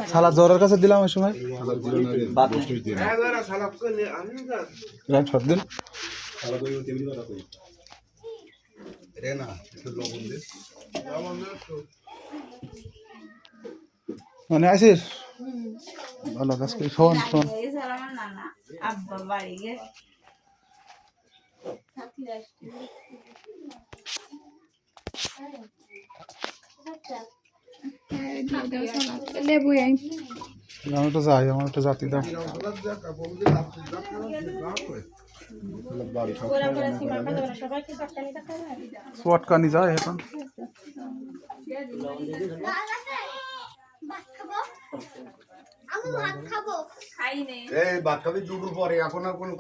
সালাদ জোরের কাছে দিলাম ওই সময় মানে আসিস ভালো কাজ করি শোন শোন আমি তো যাই আমার একটা জাতি দাও চটকানি যায় এখন ভাত খাবি দুপুর পরে এখন আর কোনো